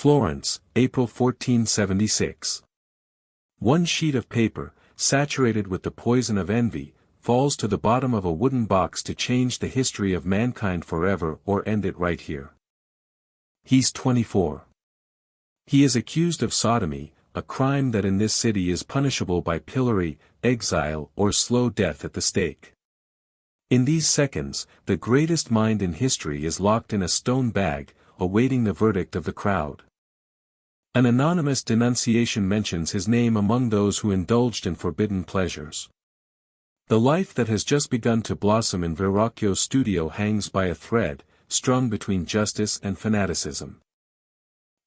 Florence, April 1476. One sheet of paper, saturated with the poison of envy, falls to the bottom of a wooden box to change the history of mankind forever or end it right here. He's 24. He is accused of sodomy, a crime that in this city is punishable by pillory, exile, or slow death at the stake. In these seconds, the greatest mind in history is locked in a stone bag, awaiting the verdict of the crowd. An anonymous denunciation mentions his name among those who indulged in forbidden pleasures. The life that has just begun to blossom in Verrocchio's studio hangs by a thread, strung between justice and fanaticism.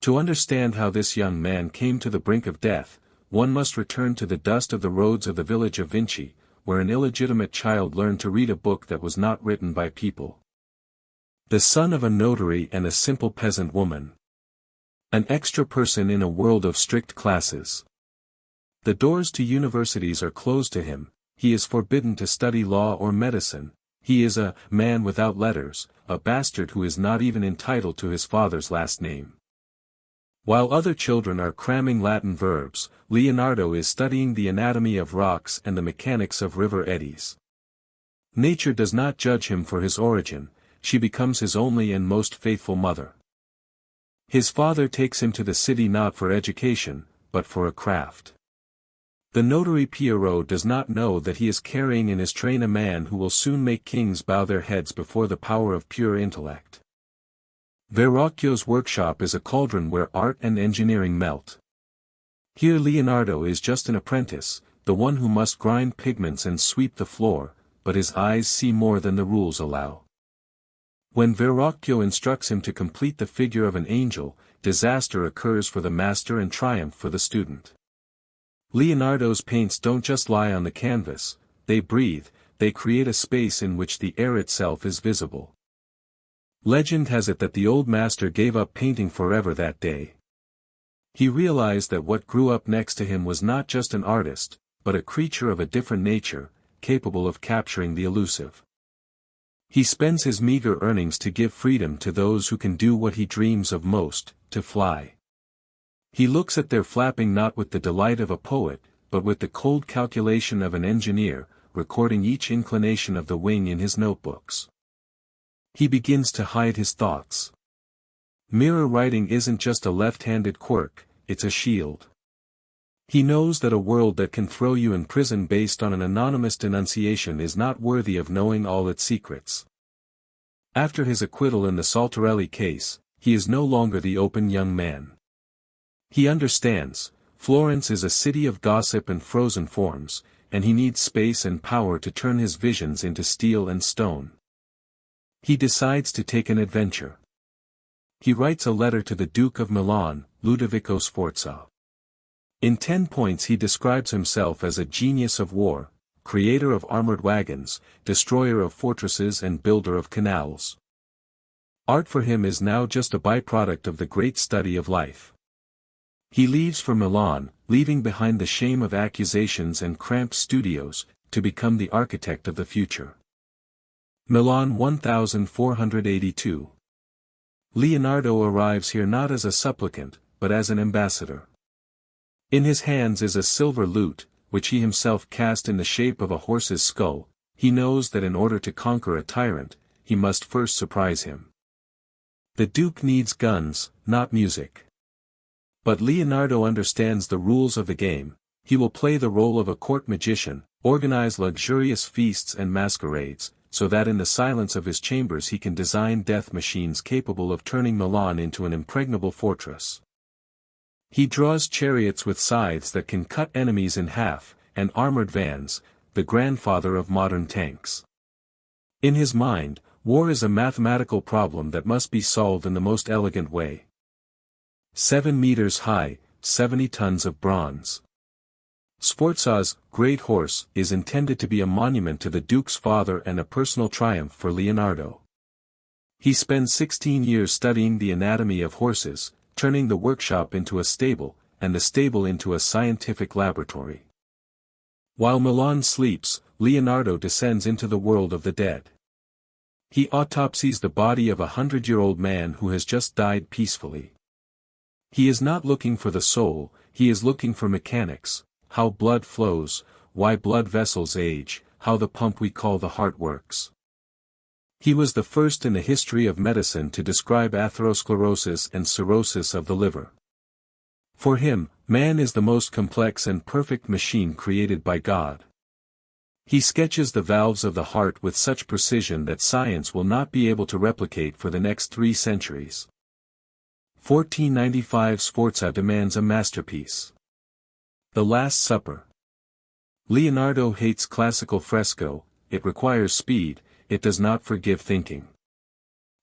To understand how this young man came to the brink of death, one must return to the dust of the roads of the village of Vinci, where an illegitimate child learned to read a book that was not written by people. The son of a notary and a simple peasant woman. An extra person in a world of strict classes. The doors to universities are closed to him, he is forbidden to study law or medicine, he is a man without letters, a bastard who is not even entitled to his father's last name. While other children are cramming Latin verbs, Leonardo is studying the anatomy of rocks and the mechanics of river eddies. Nature does not judge him for his origin, she becomes his only and most faithful mother. His father takes him to the city not for education, but for a craft. The notary Pierrot does not know that he is carrying in his train a man who will soon make kings bow their heads before the power of pure intellect. Verrocchio's workshop is a cauldron where art and engineering melt. Here Leonardo is just an apprentice, the one who must grind pigments and sweep the floor, but his eyes see more than the rules allow. When Verrocchio instructs him to complete the figure of an angel, disaster occurs for the master and triumph for the student. Leonardo's paints don't just lie on the canvas, they breathe, they create a space in which the air itself is visible. Legend has it that the old master gave up painting forever that day. He realized that what grew up next to him was not just an artist, but a creature of a different nature, capable of capturing the elusive. He spends his meager earnings to give freedom to those who can do what he dreams of most, to fly. He looks at their flapping not with the delight of a poet, but with the cold calculation of an engineer, recording each inclination of the wing in his notebooks. He begins to hide his thoughts. Mirror writing isn't just a left-handed quirk, it's a shield. He knows that a world that can throw you in prison based on an anonymous denunciation is not worthy of knowing all its secrets. After his acquittal in the Saltarelli case, he is no longer the open young man. He understands, Florence is a city of gossip and frozen forms, and he needs space and power to turn his visions into steel and stone. He decides to take an adventure. He writes a letter to the Duke of Milan, Ludovico Sforza. In 10 points he describes himself as a genius of war, creator of armored wagons, destroyer of fortresses and builder of canals. Art for him is now just a byproduct of the great study of life. He leaves for Milan, leaving behind the shame of accusations and cramped studios, to become the architect of the future. Milan 1482. Leonardo arrives here not as a supplicant, but as an ambassador. In his hands is a silver lute, which he himself cast in the shape of a horse's skull. He knows that in order to conquer a tyrant, he must first surprise him. The Duke needs guns, not music. But Leonardo understands the rules of the game. He will play the role of a court magician, organize luxurious feasts and masquerades, so that in the silence of his chambers he can design death machines capable of turning Milan into an impregnable fortress. He draws chariots with scythes that can cut enemies in half, and armored vans, the grandfather of modern tanks. In his mind, war is a mathematical problem that must be solved in the most elegant way. 7 meters high, 70 tons of bronze. Sforza's great horse is intended to be a monument to the Duke's father and a personal triumph for Leonardo. He spends 16 years studying the anatomy of horses, turning the workshop into a stable, and the stable into a scientific laboratory. While Milan sleeps, Leonardo descends into the world of the dead. He autopsies the body of a 100-year-old man who has just died peacefully. He is not looking for the soul, he is looking for mechanics, how blood flows, why blood vessels age, how the pump we call the heart works. He was the first in the history of medicine to describe atherosclerosis and cirrhosis of the liver. For him, man is the most complex and perfect machine created by God. He sketches the valves of the heart with such precision that science will not be able to replicate for the next 3 centuries. 1495 Sforza demands a masterpiece. The Last Supper. Leonardo hates classical fresco, it requires speed, it does not forgive thinking.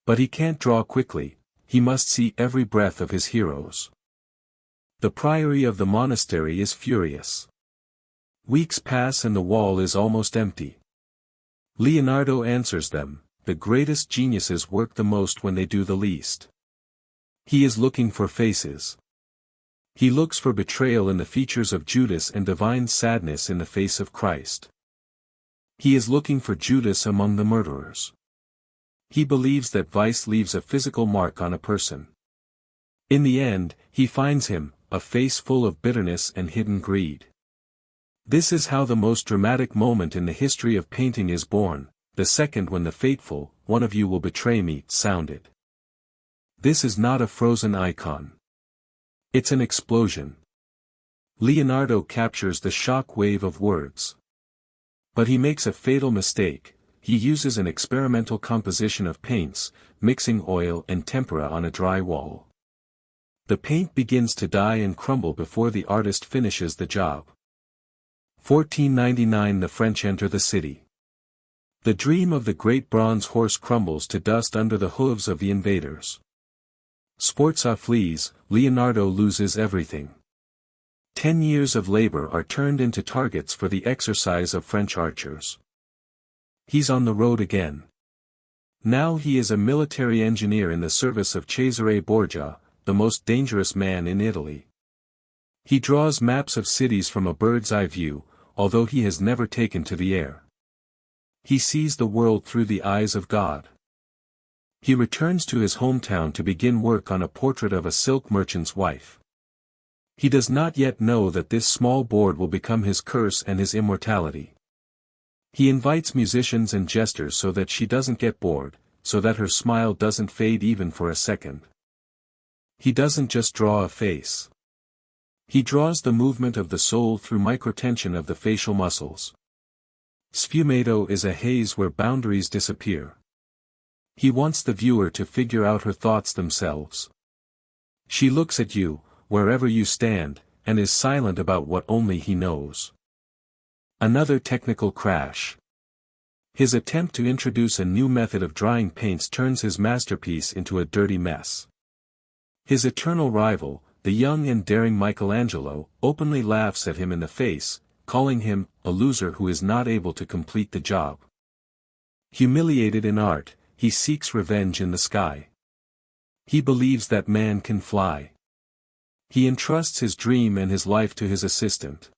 But he can't draw quickly, he must see every breath of his heroes. The priory of the monastery is furious. Weeks pass and the wall is almost empty. Leonardo answers them, the greatest geniuses work the most when they do the least. He is looking for faces. He looks for betrayal in the features of Judas and divine sadness in the face of Christ. He is looking for Judas among the murderers. He believes that vice leaves a physical mark on a person. In the end, he finds him, a face full of bitterness and hidden greed. This is how the most dramatic moment in the history of painting is born, the second when the fateful, "One of you will betray me," sounded. This is not a frozen icon. It's an explosion. Leonardo captures the shock wave of words. But he makes a fatal mistake, he uses an experimental composition of paints, mixing oil and tempera on a dry wall. The paint begins to die and crumble before the artist finishes the job. 1499 The French enter the city. The dream of the great bronze horse crumbles to dust under the hooves of the invaders. Sforza flees, Leonardo loses everything. 10 years of labor are turned into targets for the exercise of French archers. He's on the road again. Now he is a military engineer in the service of Cesare Borgia, the most dangerous man in Italy. He draws maps of cities from a bird's eye view, although he has never taken to the air. He sees the world through the eyes of God. He returns to his hometown to begin work on a portrait of a silk merchant's wife. He does not yet know that this small board will become his curse and his immortality. He invites musicians and jesters so that she doesn't get bored, so that her smile doesn't fade even for a second. He doesn't just draw a face. He draws the movement of the soul through microtension of the facial muscles. Sfumato is a haze where boundaries disappear. He wants the viewer to figure out her thoughts themselves. She looks at you, wherever you stand, and is silent about what only he knows. Another technical crash. His attempt to introduce a new method of drying paints turns his masterpiece into a dirty mess. His eternal rival, the young and daring Michelangelo, openly laughs at him in the face, calling him a loser who is not able to complete the job. Humiliated in art, he seeks revenge in the sky. He believes that man can fly. He entrusts his dream and his life to his assistant.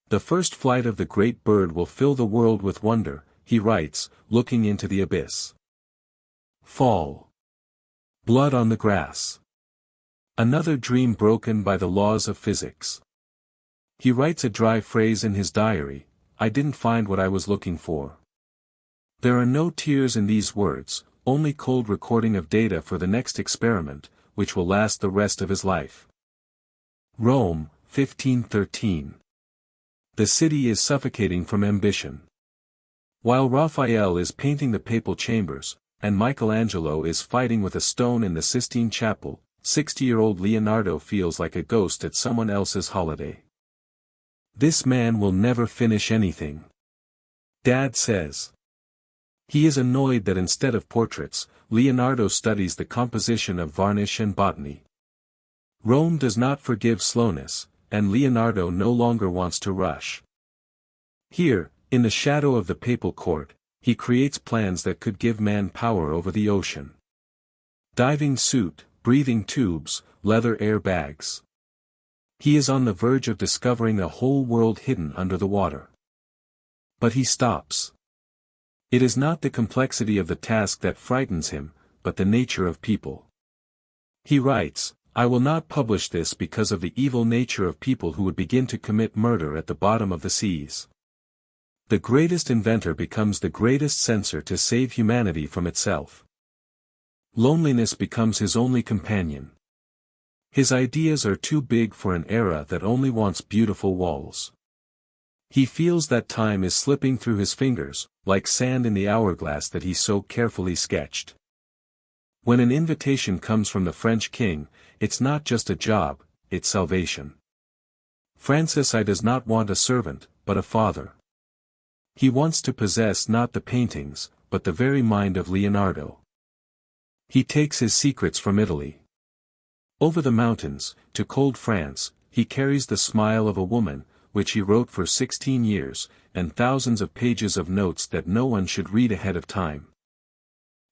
The first flight of the great bird will fill the world with wonder, he writes, looking into the abyss. Fall. Blood on the grass. Another dream broken by the laws of physics. He writes a dry phrase in his diary, "I didn't find what I was looking for." There are no tears in these words, only cold recording of data for the next experiment, which will last the rest of his life. Rome, 1513. The city is suffocating from ambition. While Raphael is painting the papal chambers, and Michelangelo is fighting with a stone in the Sistine Chapel, 60-year-old Leonardo feels like a ghost at someone else's holiday. This man will never finish anything. Dad says. He is annoyed that instead of portraits, Leonardo studies the composition of varnish and botany. Rome does not forgive slowness, and Leonardo no longer wants to rush. Here, in the shadow of the papal court, he creates plans that could give man power over the ocean. Diving suit, breathing tubes, leather airbags. He is on the verge of discovering a whole world hidden under the water. But he stops. It is not the complexity of the task that frightens him, but the nature of people. He writes, I will not publish this because of the evil nature of people who would begin to commit murder at the bottom of the seas. The greatest inventor becomes the greatest censor to save humanity from itself. Loneliness becomes his only companion. His ideas are too big for an era that only wants beautiful walls. He feels that time is slipping through his fingers, like sand in the hourglass that he so carefully sketched. When an invitation comes from the French king, it's not just a job, it's salvation. Francis I does not want a servant, but a father. He wants to possess not the paintings, but the very mind of Leonardo. He takes his secrets from Italy. Over the mountains, to cold France, he carries the smile of a woman, which he wrote for 16 years, and thousands of pages of notes that no one should read ahead of time.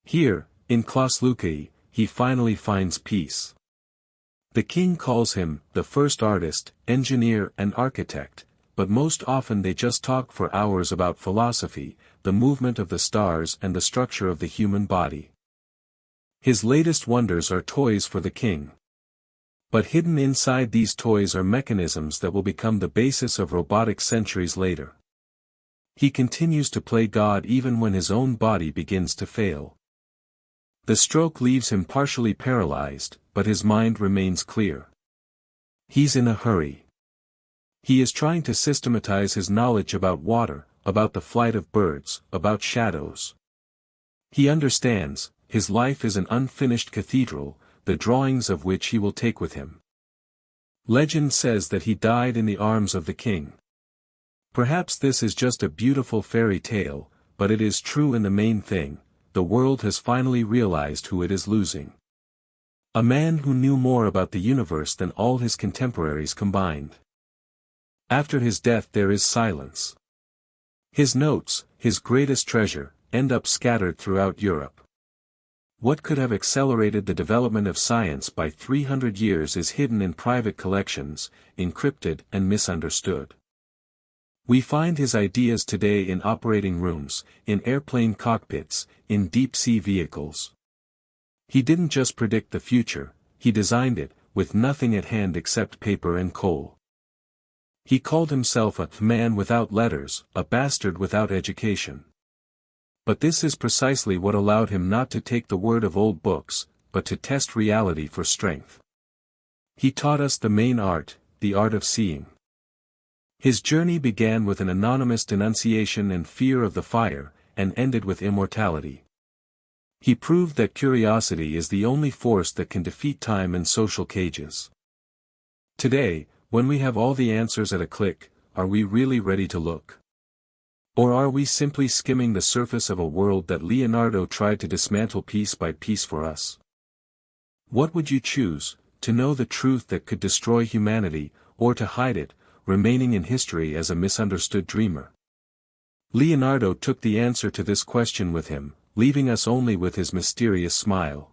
Here, in Clos-Lucay, he finally finds peace. The king calls him the first artist, engineer and architect, but most often they just talk for hours about philosophy, the movement of the stars and the structure of the human body. His latest wonders are toys for the king. But hidden inside these toys are mechanisms that will become the basis of robotics centuries later. He continues to play God even when his own body begins to fail. The stroke leaves him partially paralyzed, but his mind remains clear. He's in a hurry. He is trying to systematize his knowledge about water, about the flight of birds, about shadows. He understands, his life is an unfinished cathedral, the drawings of which he will take with him. Legend says that he died in the arms of the king. Perhaps this is just a beautiful fairy tale, but it is true in the main thing, the world has finally realized who it is losing. A man who knew more about the universe than all his contemporaries combined. After his death there is silence. His notes, his greatest treasure, end up scattered throughout Europe. What could have accelerated the development of science by 300 years is hidden in private collections, encrypted and misunderstood. We find his ideas today in operating rooms, in airplane cockpits, in deep-sea vehicles. He didn't just predict the future, he designed it, with nothing at hand except paper and coal. He called himself a man without letters, a bastard without education. But this is precisely what allowed him not to take the word of old books, but to test reality for strength. He taught us the main art, the art of seeing. His journey began with an anonymous denunciation and fear of the fire, and ended with immortality. He proved that curiosity is the only force that can defeat time and social cages. Today, when we have all the answers at a click, are we really ready to look? Or are we simply skimming the surface of a world that Leonardo tried to dismantle piece by piece for us? What would you choose, to know the truth that could destroy humanity, or to hide it, remaining in history as a misunderstood dreamer? Leonardo took the answer to this question with him, leaving us only with his mysterious smile.